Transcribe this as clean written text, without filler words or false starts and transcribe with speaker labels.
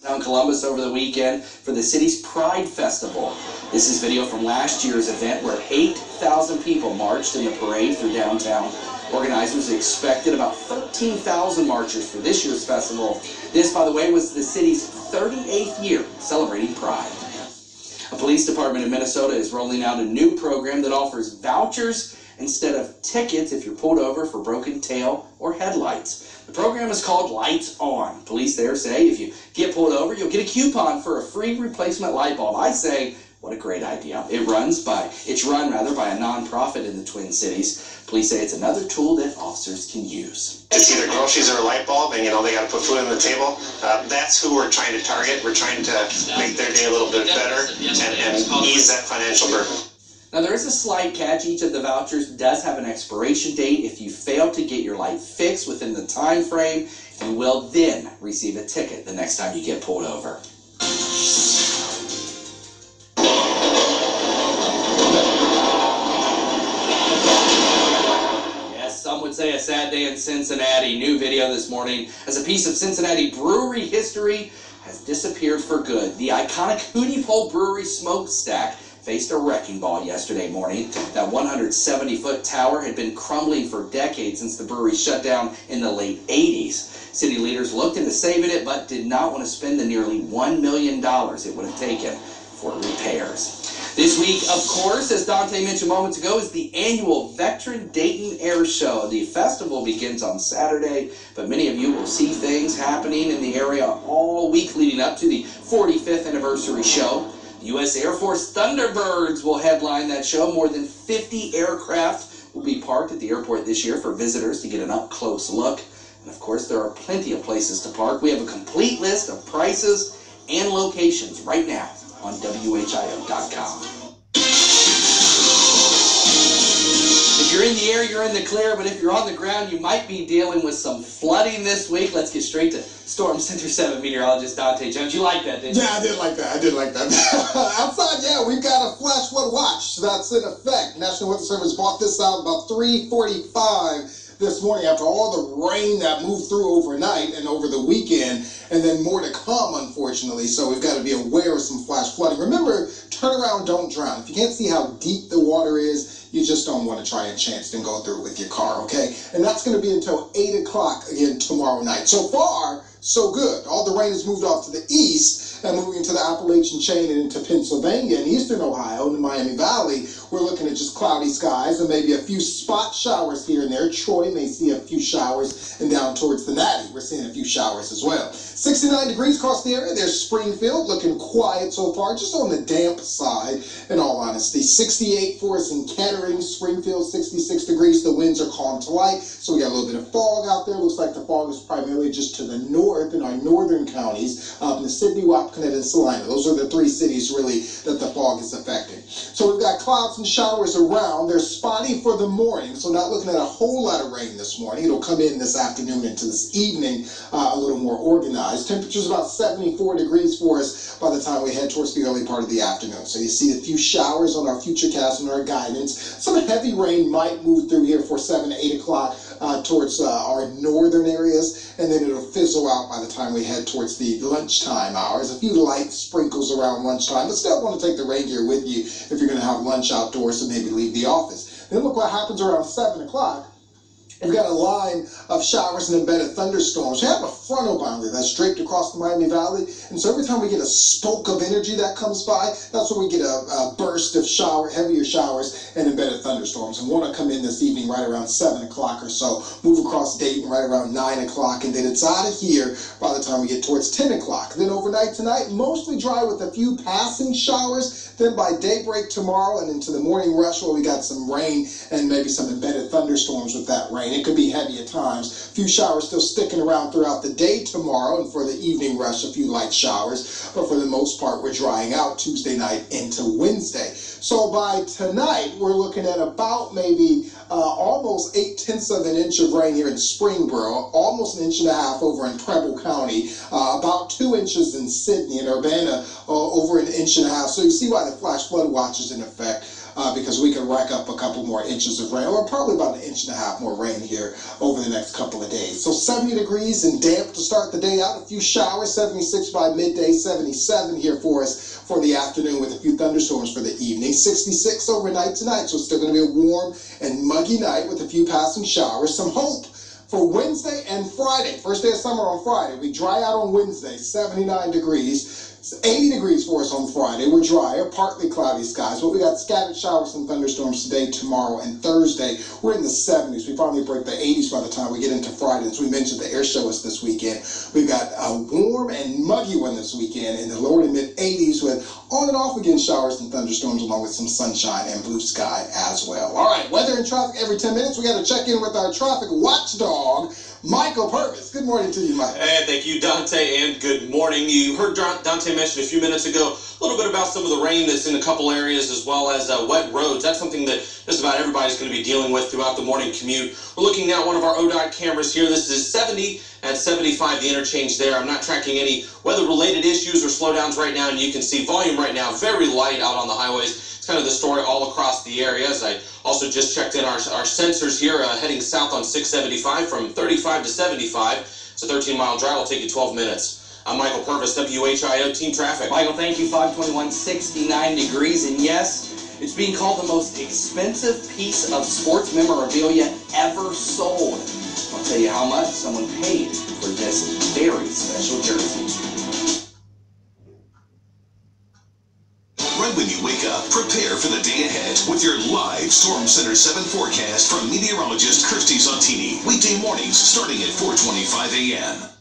Speaker 1: Down Columbus over the weekend for the city's Pride Festival. This is video from last year's event where 8,000 people marched in the parade through downtown. Organizers expected about 13,000 marchers for this year's festival. This, by the way, was the city's 38th year celebrating Pride. A police department in Minnesota is rolling out a new program that offers vouchers instead of tickets if you're pulled over for broken tail or headlights. The program is called Lights On. Police there say if you get pulled over, you'll get a coupon for a free replacement light bulb. I say, what a great idea. It's run by a nonprofit in the Twin Cities. Police say it's another tool that officers can use.
Speaker 2: It's either groceries or a light bulb, and they got to put food on the table. That's who we're trying to target. We're trying to make their day a little bit better and ease that financial burden.
Speaker 1: Now, there is a slight catch. Each of the vouchers does have an expiration date. If you fail to get your light fixed within the time frame, you will then receive a ticket the next time you get pulled over. Yes, some would say a sad day in Cincinnati. New video this morning as a piece of Cincinnati Brewery history has disappeared for good. The iconic Hootie Pole Brewery smokestack faced a wrecking ball yesterday morning. That 170-foot tower had been crumbling for decades since the brewery shut down in the late 80s. City leaders looked into saving it, but did not want to spend the nearly $1 million it would have taken for repairs. This week, of course, as Dontae mentioned moments ago, is the annual Veteran Dayton Air Show. The festival begins on Saturday, but many of you will see things happening in the area all week leading up to the 45th anniversary show. The U.S. Air Force Thunderbirds will headline that show. More than 50 aircraft will be parked at the airport this year for visitors to get an up-close look. And, of course, there are plenty of places to park. We have a complete list of prices and locations right now on whio.com. If you're in the air, you're in the clear, but if you're on the ground, you might be dealing with some flooding this week. Let's get straight to Storm Center 7 meteorologist Dontae Jones. You like that, didn't you?
Speaker 3: Yeah, I did like that. Outside, yeah, we've got a flash flood watch. So that's in effect. National Weather Service brought this out about 3:45 this morning after all the rain that moved through overnight and over the weekend, and then more to come, unfortunately. So we've got to be aware of some flash flooding. Remember, turn around, don't drown. If you can't see how deep the water is, you just don't want to try a chance and go through with your car, okay? And that's going to be until 8 o'clock again tomorrow night. So far, so good. All the rain has moved off to the east and moving to the Appalachian chain and into Pennsylvania and eastern Ohio and the Miami Valley. We're looking at just cloudy skies and maybe a few spot showers here and there. Troy may see a few showers, and down towards the Natty, we're seeing a few showers as well. 69 degrees across the area. There's Springfield, looking quiet so far, just on the damp side, in all honesty. 68 for us in Kettering, Springfield, 66 degrees. The winds are calm to light, so we got a little bit of fog out there. Looks like the fog is primarily just to the north in our northern counties, in the Sidney, Wapakoneta, and Salina. Those are the three cities, really, that the fog is affecting. So we've got clouds and showers around. They're spotty for the morning, so not looking at a whole lot of rain this morning. It'll come in this afternoon into this evening a little more organized. Temperatures about 74 degrees for us by the time we head towards the early part of the afternoon. So you see a few showers on our futurecast and our guidance. Some heavy rain might move through here for 7 to 8 o'clock towards our northern areas, and then it'll fizzle out by the time we head towards the lunchtime hours. A few light sprinkles around lunchtime, but still want to take the rain gear with you if you're going to have lunch outdoors and maybe leave the office. Then look what happens around 7 o'clock. We've got a line of showers and embedded thunderstorms. We have a frontal boundary that's draped across the Miami Valley, and so every time we get a spoke of energy that comes by, that's when we get a burst of heavier showers and embedded thunderstorms. And one will come in this evening right around 7 o'clock or so, move across Dayton right around 9 o'clock, and then it's out of here by the time we get towards 10 o'clock. Then overnight tonight, mostly dry with a few passing showers. Then by daybreak tomorrow and into the morning rush, where we got some rain and maybe some embedded thunderstorms with that rain. It could be heavy at times. A few showers still sticking around throughout the day tomorrow, and for the evening rush, a few light showers. But for the most part, we're drying out Tuesday night into Wednesday. So by tonight, we're looking at about maybe almost 0.8 of an inch of rain here in Springboro, almost 1.5 inches over in Preble County, about 2 inches in Sidney and Urbana, over 1.5 inches. So you see why the flash flood watch is in effect. because we could rack up a couple more inches of rain, or probably about 1.5 inches more rain here over the next couple of days. So 70 degrees and damp to start the day out. A few showers, 76 by midday, 77 here for us for the afternoon with a few thunderstorms for the evening. 66 overnight tonight, so it's still going to be a warm and muggy night with a few passing showers. Some hope for Wednesday and Friday. First day of summer on Friday. We dry out on Wednesday, 79 degrees. It's 80 degrees for us on Friday. We're drier, partly cloudy skies, but we got scattered showers and thunderstorms today, tomorrow, and Thursday. We're in the 70s. We finally break the 80s by the time we get into Friday. As we mentioned, the air show is this weekend. We've got a warm and muggy one this weekend in the lower to mid 80s with on and off again showers and thunderstorms along with some sunshine and blue sky as well. All right, weather and traffic every 10 minutes. We got to check in with our traffic watchdog, Michael Purvis. Good morning to you, Mike.
Speaker 4: Hey, thank you, Dontae, and good morning. You heard Dontae mention a few minutes ago a little bit about some of the rain that's in a couple areas, as well as wet roads. That's something that just about everybody's going to be dealing with throughout the morning commute. We're looking now at one of our ODOT cameras here. This is 70 at 75, the interchange there. I'm not tracking any weather-related issues or slowdowns right now, and you can see volume right now very light out on the highways. It's kind of the story all across the area. As I also just checked in our sensors here, heading south on 675 from 35 to 75. It's a 13-mile drive. It'll take you 12 minutes. I'm Michael Purvis, WHIO Team Traffic.
Speaker 1: Michael, thank you. 521, 69 degrees, and yes, it's being called the most expensive piece of sports memorabilia ever sold. I'll tell you how much someone paid for this very special jersey.
Speaker 5: Right when you wake up, prepare for the day ahead with your live Storm Center 7 forecast from meteorologist Kirsty Zontini. Weekday mornings starting at 4:25 a.m.